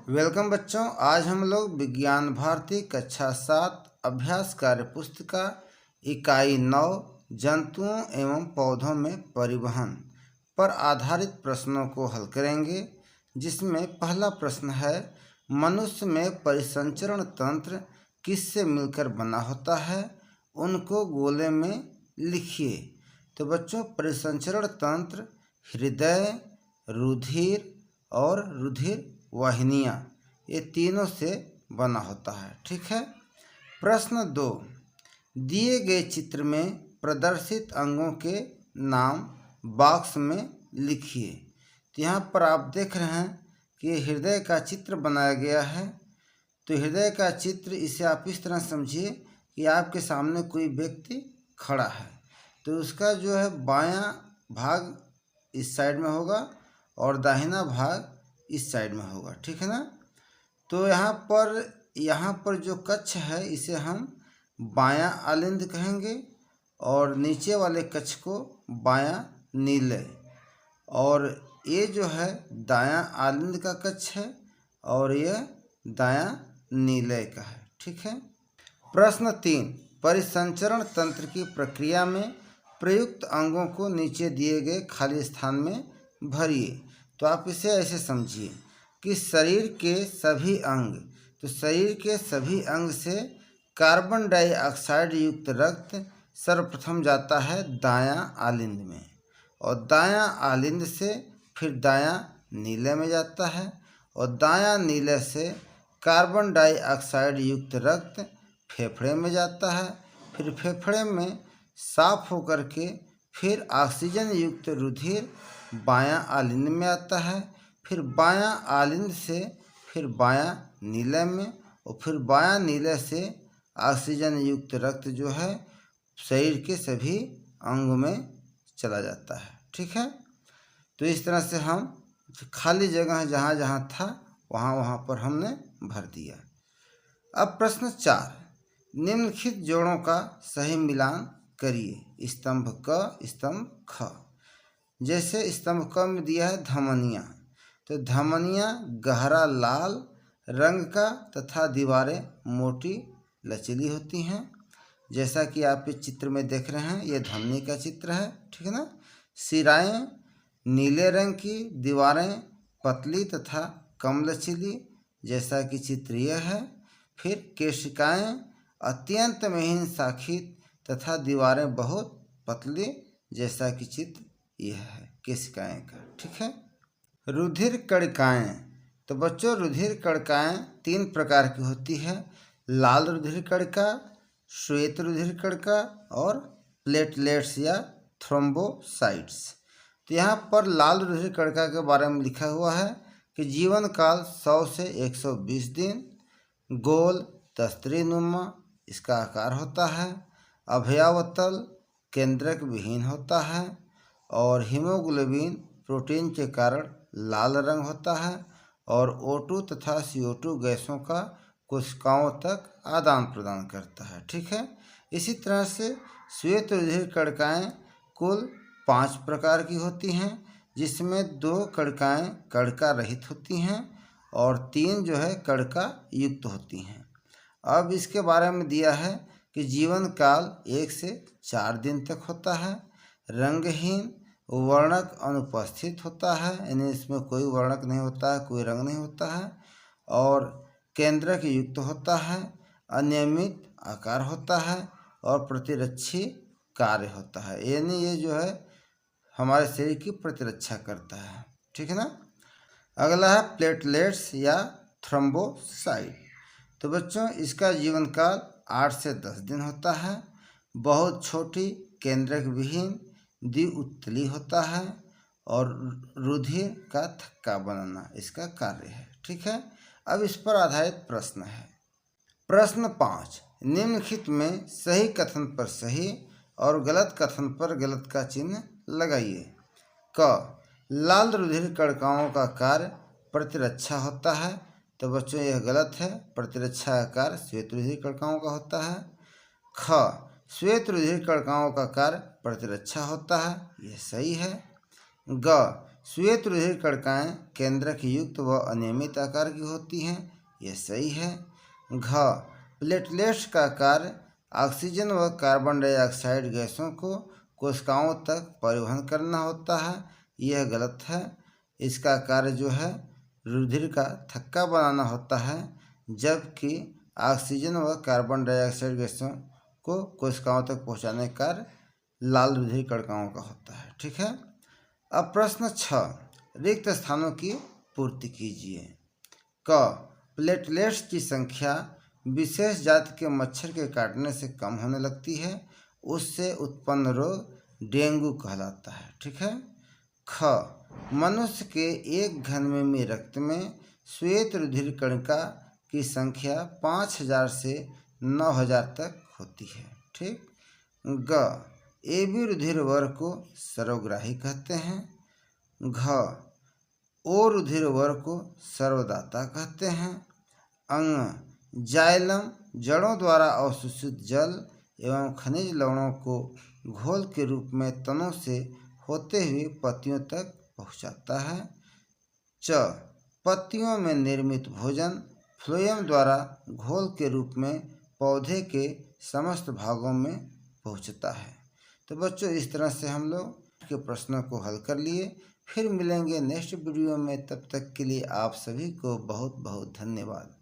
Welcome बच्चों। आज हम लोग विज्ञान भारती कक्षा 7 अभ्यास कार्य पुस्तिका इकाई 9 जंतुओं एवं पौधों में परिवहन पर आधारित प्रश्नों को हल करेंगे, जिसमें पहला प्रश्न है, मनुष्य में परिसंचरण तंत्र किससे मिलकर बना होता है? उनको गोले में लिखिए। तो बच्चों, परिसंचरण तंत्र हृदय, रुधिर और रुधिर वाहिनियाँ, ये तीनों से बना होता है। ठीक है। प्रश्न 2, दिए गए चित्र में प्रदर्शित अंगों के नाम बॉक्स में लिखिए। तो यहाँ पर आप देख रहे हैं कि हृदय का चित्र बनाया गया है। तो हृदय का चित्र, इसे आप इस तरह समझिए कि आपके सामने कोई व्यक्ति खड़ा है, तो उसका जो है बायां भाग इस साइड में होगा और दाहिना भाग इस साइड में होगा। ठीक है ना। तो यहाँ पर जो कक्ष है, इसे हम बायां आलिंद कहेंगे और नीचे वाले कक्ष को बायां नीलय, और ये जो है दायां आलिंद का कक्ष है और यह दायां नीलय का है। ठीक है। प्रश्न 3, परिसंचरण तंत्र की प्रक्रिया में प्रयुक्त अंगों को नीचे दिए गए खाली स्थान में भरिए। तो आप इसे ऐसे समझिए कि शरीर के सभी अंग, तो शरीर के सभी अंग से कार्बन डाइऑक्साइड युक्त रक्त सर्वप्रथम जाता है दायां आलिंद में, और दायां आलिंद से फिर दायां नीले में जाता है, और दायां नीले से कार्बन डाइऑक्साइड युक्त रक्त फेफड़े में जाता है, फिर फेफड़े में साफ होकर के फिर ऑक्सीजन युक्त रुधिर बायां आलिंद में आता है, फिर बायां आलिंद से फिर बायां नीले में, और फिर बायां नीले से ऑक्सीजन युक्त रक्त जो है शरीर के सभी अंगों में चला जाता है। ठीक है। तो इस तरह से हम खाली जगह जहाँ जहाँ था वहाँ पर हमने भर दिया। अब प्रश्न 4, निम्नलिखित जोड़ों का सही मिलान करिए। स्तंभ क, स्तंभ ख। जैसे स्तंभ क में दिया है धमनियाँ, तो धमनियाँ गहरा लाल रंग का तथा दीवारें मोटी लचीली होती हैं। जैसा कि आप इस चित्र में देख रहे हैं, ये धमनी का चित्र है। ठीक है ना। सिराएं नीले रंग की, दीवारें पतली तथा कम लचीली, जैसा कि चित्र यह है। फिर केशिकाएं अत्यंत महीन शाखित तथा दीवारें बहुत पतली, जैसा कि चित्र यह है केशिकाएं का। ठीक है। रुधिर कणिकाएं, तो बच्चों रुधिर कणिकाएं 3 प्रकार की होती है, लाल रुधिर कणिका, श्वेत रुधिर कणिका और प्लेटलेट्स या थ्रोम्बोसाइट्स। तो यहाँ पर लाल रुधिर कणिका के बारे में लिखा हुआ है कि जीवन काल 100 से 120 दिन, गोल तस्तरीनुमा इसका आकार होता है, अभयावतल केंद्रक विहीन होता है, और हीमोग्लोबिन प्रोटीन के कारण लाल रंग होता है, और O2 तथा CO2 गैसों का कोशिकाओं तक आदान प्रदान करता है। ठीक है। इसी तरह से श्वेत रुधिर कणिकाएं कुल 5 प्रकार की होती हैं, जिसमें 2 कणिकाएं कणिका रहित होती हैं और 3 जो है कणिका युक्त होती हैं। अब इसके बारे में दिया है कि जीवन काल 1 से 4 दिन तक होता है, रंगहीन वर्णक अनुपस्थित होता है, यानी इसमें कोई वर्णक नहीं होता है, कोई रंग नहीं होता है, और केंद्रक युक्त होता है, अनियमित आकार होता है और प्रतिरक्षी कार्य होता है, यानी ये जो है हमारे शरीर की प्रतिरक्षा करता है। ठीक है ना। अगला है प्लेटलेट्स या थ्रोम्बोसाइट। तो बच्चों, इसका जीवन काल 8 से 10 दिन होता है, बहुत छोटी केंद्रक विहीन द्विउतली होता है, और रुधिर का थक्का बनाना इसका कार्य है। ठीक है। अब इस पर आधारित प्रश्न है। प्रश्न 5, निम्नलिखित में सही कथन पर सही और गलत कथन पर गलत का चिन्ह लगाइए। क, लाल रुधिर कणिकाओं का कार्य प्रतिरक्षा होता है। तो बच्चों यह गलत है, प्रतिरक्षा का कार्य श्वेत रुधिर कणिकाओं का होता है। ख, श्वेत रुधिर कणिकाओं का कार्य प्रतिरक्षा होता है, यह सही है। ग, श्वेत रुधिर कणिकाएं केंद्रक युक्त व अनियमित आकार की होती हैं, यह सही है। घ प्लेटलेट्स का कार्य ऑक्सीजन व कार्बन डाइऑक्साइड गैसों को कोशिकाओं तक परिवहन करना होता है, यह गलत है। इसका कार्य जो है रुधिर का थक्का बनाना होता है, जबकि ऑक्सीजन व कार्बन डाइऑक्साइड गैसों को कोशिकाओं तक पहुंचाने का कार्य लाल रुधिर कणिकाओं का होता है। ठीक है। अब प्रश्न 6, रिक्त स्थानों की पूर्ति कीजिए। क प्लेटलेट्स की संख्या विशेष जाति के मच्छर के काटने से कम होने लगती है, उससे उत्पन्न रोग डेंगू कहलाता है। ठीक है। ख मनुष्य के 1 घन मिमी रक्त में श्वेत रुधिर कणिका की संख्या 5000 से 9000 तक होती है। ठीक। ग AB रुधिर वर्ग को सर्वग्राही कहते हैं। घ O रुधिर वर्ग को सर्वदाता कहते हैं। अंग जाइलम जड़ों द्वारा अवशोषित जल एवं खनिज लवणों को घोल के रूप में तनों से होते हुए पत्तियों तक पहुंचाता है। च पत्तियों में निर्मित भोजन फ्लोएम द्वारा घोल के रूप में पौधे के समस्त भागों में पहुंचता है। तो बच्चों, इस तरह से हम लोग के प्रश्नों को हल कर लिए। फिर मिलेंगे नेक्स्ट वीडियो में, तब तक के लिए आप सभी को बहुत बहुत धन्यवाद।